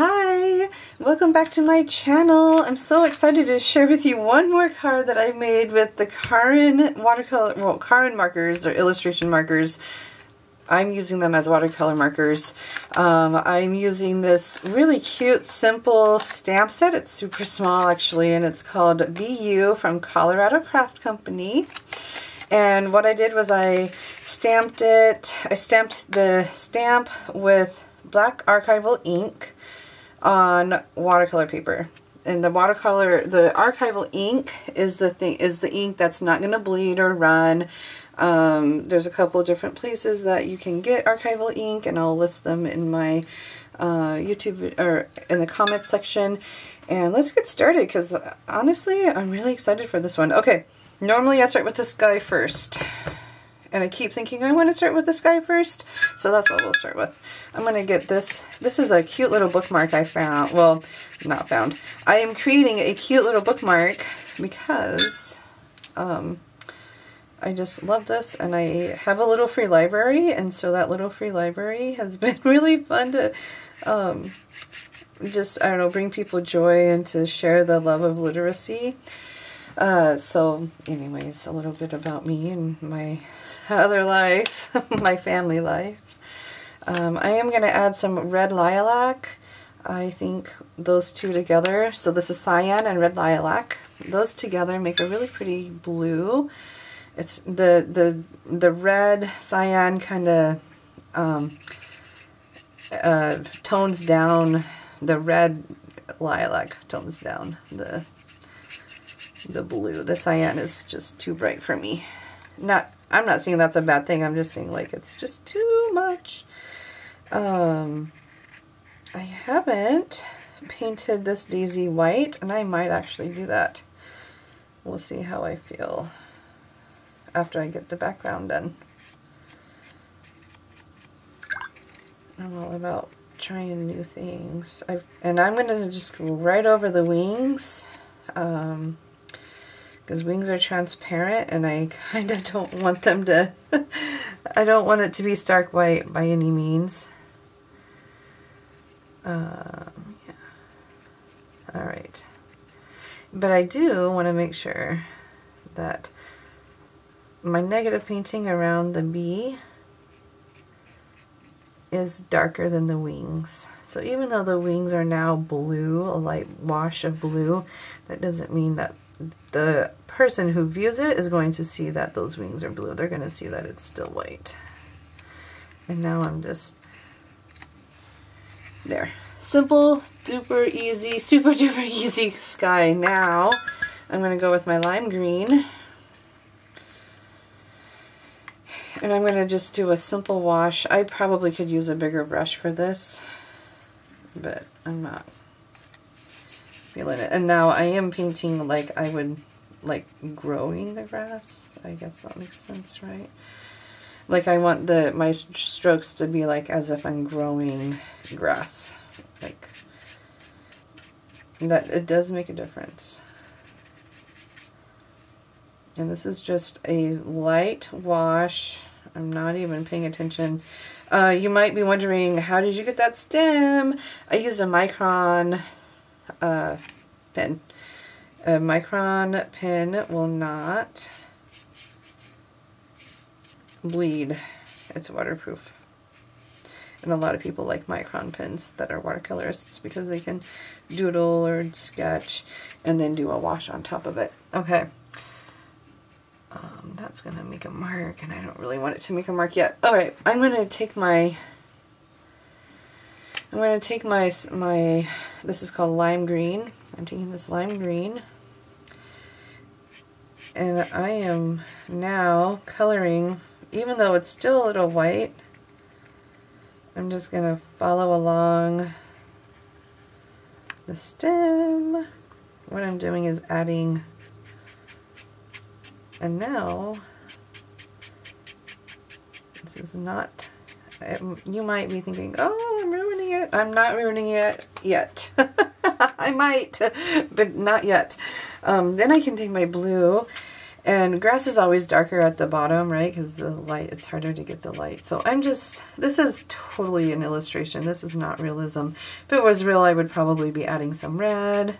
Hi! Welcome back to my channel. I'm so excited to share with you one more card that I made with the Karin Karin markers or illustration markers. I'm using them as watercolor markers. I'm using this really cute, simple stamp set. It's super small actually, and it's called BU from Colorado Craft Company. And what I did was I stamped it. I stamped the stamp with black archival ink on watercolor paper. And the archival ink is the ink that's not going to bleed or run. There's a couple different places that you can get archival ink, and I'll list them in my YouTube or in the comments section. And let's get started, because honestly, I'm really excited for this one. Okay, normally I start with this guy first. And I keep thinking I want to start with this guy first, so that's what we'll start with. I'm going to get this. This is a cute little bookmark I found. Well, not found. I am creating a cute little bookmark because I just love this, and I have a little free library, and so that little free library has been really fun to just, I don't know, bring people joy and to share the love of literacy. So anyways, a little bit about me and my other life, my family life. I am going to add some red lilac. I think those two together, so this is cyan and red lilac, those together make a really pretty blue. It's the red cyan kind of tones down, the red lilac tones down the blue. The cyan is just too bright for me. I'm not saying that's a bad thing, I'm just saying like it's just too much. I haven't painted this daisy white, and I might actually do that. We'll see how I feel after I get the background done. I'm all about trying new things. And I'm going to just go right over the wings. Because wings are transparent, and I kind of don't want them to, I don't want it to be stark white by any means. Yeah. Alright. But I do want to make sure that my negative painting around the bee is darker than the wings. So even though the wings are now blue, a light wash of blue, that doesn't mean that the person who views it is going to see that those wings are blue. They're going to see that it's still white. And now I'm just there. Simple, super easy, super duper easy sky. Now I'm going to go with my lime green. And I'm going to just do a simple wash. I probably could use a bigger brush for this, but I'm not feeling it. And now I am painting like I would like growing the grass. I guess that makes sense, right? Like I want my strokes to be like as if I'm growing grass. Like that, it does make a difference. And this is just a light wash. I'm not even paying attention. You might be wondering, how did you get that stem? I used a micron pen. A micron pen will not bleed. It's waterproof. And a lot of people like micron pens that are watercolorists because they can doodle or sketch and then do a wash on top of it. Okay. That's going to make a mark, and I don't really want it to make a mark yet. Alright, I'm going to take my this is called lime green. I'm taking this lime green, and I am now coloring, even though it's still a little white, I'm just going to follow along the stem. What I'm doing is adding, and now, this is not, you might be thinking, oh, I'm ruining it. I'm not ruining it yet. I might, but not yet. Then I can take my blue, And grass is always darker at the bottom, right? Because the light, it's harder to get the light. So I'm just, this is totally an illustration. This is not realism. If it was real, I would probably be adding some red.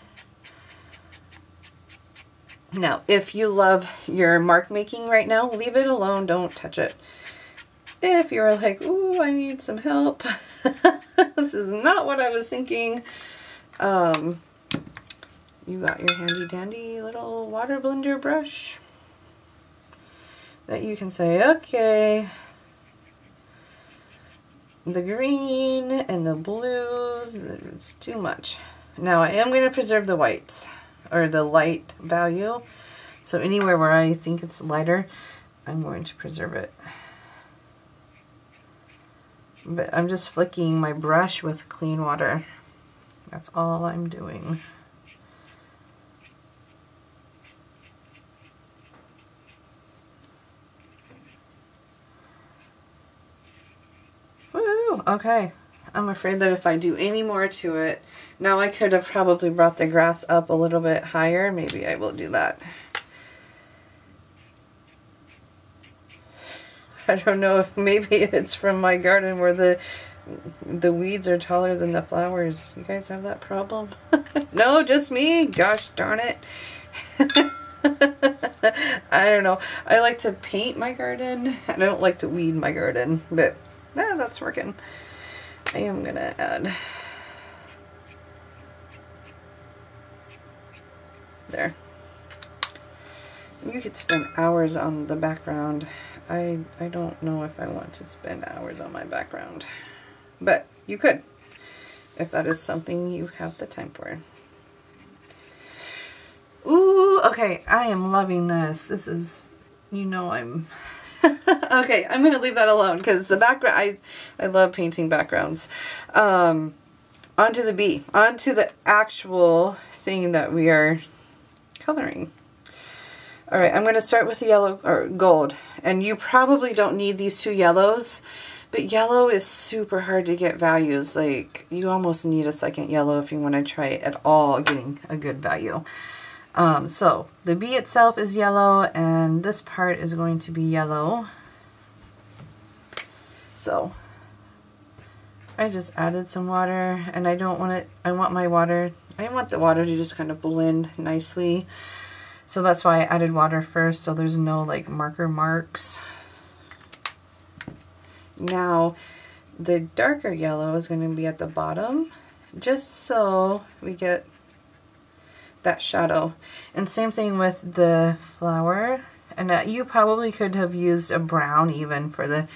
Now, if you love your mark making right now, leave it alone. Don't touch it. If you're like, ooh, I need some help. This is not what I was thinking. You got your handy dandy little water blender brush that you can say, okay, the green and the blues, it's too much. Now I am going to preserve the whites, or the light value. So anywhere where I think it's lighter, I'm going to preserve it. But I'm just flicking my brush with clean water. That's all I'm doing. Woo! Okay. I'm afraid that if I do any more to it, now I could have probably brought the grass up a little bit higher. Maybe I will do that. I don't know if maybe it's from my garden where the weeds are taller than the flowers. You guys have that problem? No, just me? Gosh darn it. I don't know. I like to paint my garden. I don't like to weed my garden, but that's working. I am gonna add there. You could spend hours on the background. I don't know if I want to spend hours on my background, but you could if that is something you have the time for. Ooh, okay, I am loving this. This is, you know, I'm okay, I'm gonna leave that alone because the background, I love painting backgrounds. Onto the bee, onto the actual thing that we are coloring. All right, I'm going to start with the yellow or gold, and you probably don't need these two yellows, but yellow is super hard to get values. Like, you almost need a second yellow if you want to try at all getting a good value. So the bee itself is yellow, and this part is going to be yellow. So I just added some water, and I don't want it, I want the water to just kind of blend nicely. So that's why I added water first, so there's no like marker marks. Now the darker yellow is going to be at the bottom, just so we get that shadow. And same thing with the flower. And you probably could have used a brown even for the,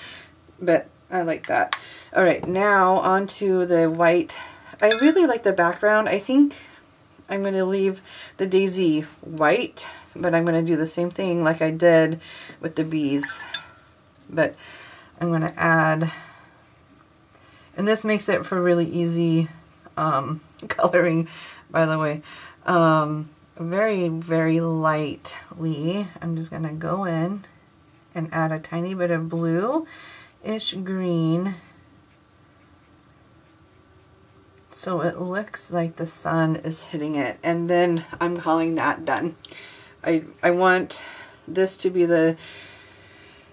but I like that. All right, now onto the white. I really like the background. I think I'm going to leave the daisy white, but I'm going to do the same thing like I did with the bees. But I'm going to add, and this makes it for really easy coloring, by the way. Very, very lightly, I'm just going to go in and add a tiny bit of blue-ish green, so it looks like the sun is hitting it, and then I'm calling that done. I want this to be the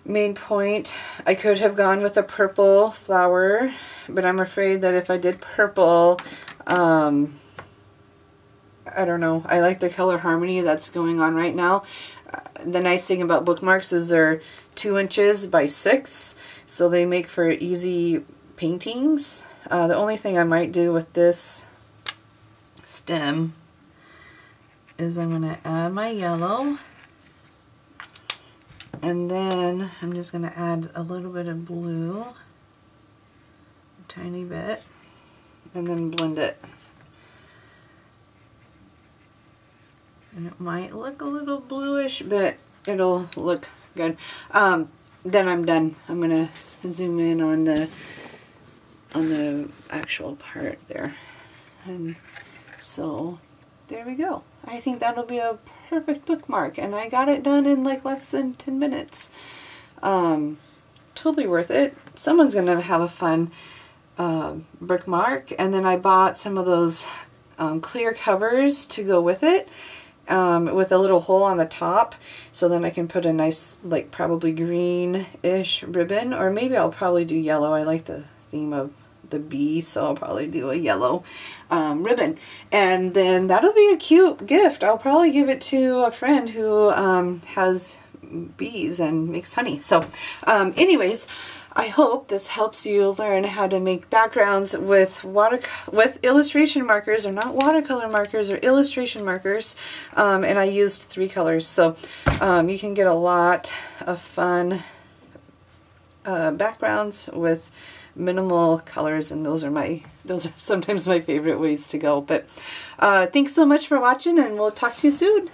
main point. I could have gone with a purple flower, but I'm afraid that if I did purple, I don't know, I like the color harmony that's going on right now. The nice thing about bookmarks is they're 2 inches by 6, so they make for easy paintings. The only thing I might do with this stem is I'm going to add my yellow, and then I'm just going to add a little bit of blue, a tiny bit, and then blend it. And it might look a little bluish, but it'll look good. Then I'm done. I'm going to zoom in on the actual part there. And so there we go. I think that'll be a perfect bookmark, and I got it done in like less than 10 minutes. Totally worth it. Someone's gonna have a fun bookmark. And then I bought some of those clear covers to go with it, with a little hole on the top, so then I can put a nice, like probably green-ish ribbon, or maybe I'll probably do yellow. I like the theme of the bee, so I'll probably do a yellow ribbon, and then that'll be a cute gift. I'll probably give it to a friend who has bees and makes honey. So anyways, I hope this helps you learn how to make backgrounds with illustration markers, or not watercolor markers, or illustration markers. And I used 3 colors, so you can get a lot of fun backgrounds with minimal colors, and those are sometimes my favorite ways to go. But thanks so much for watching, and we'll talk to you soon.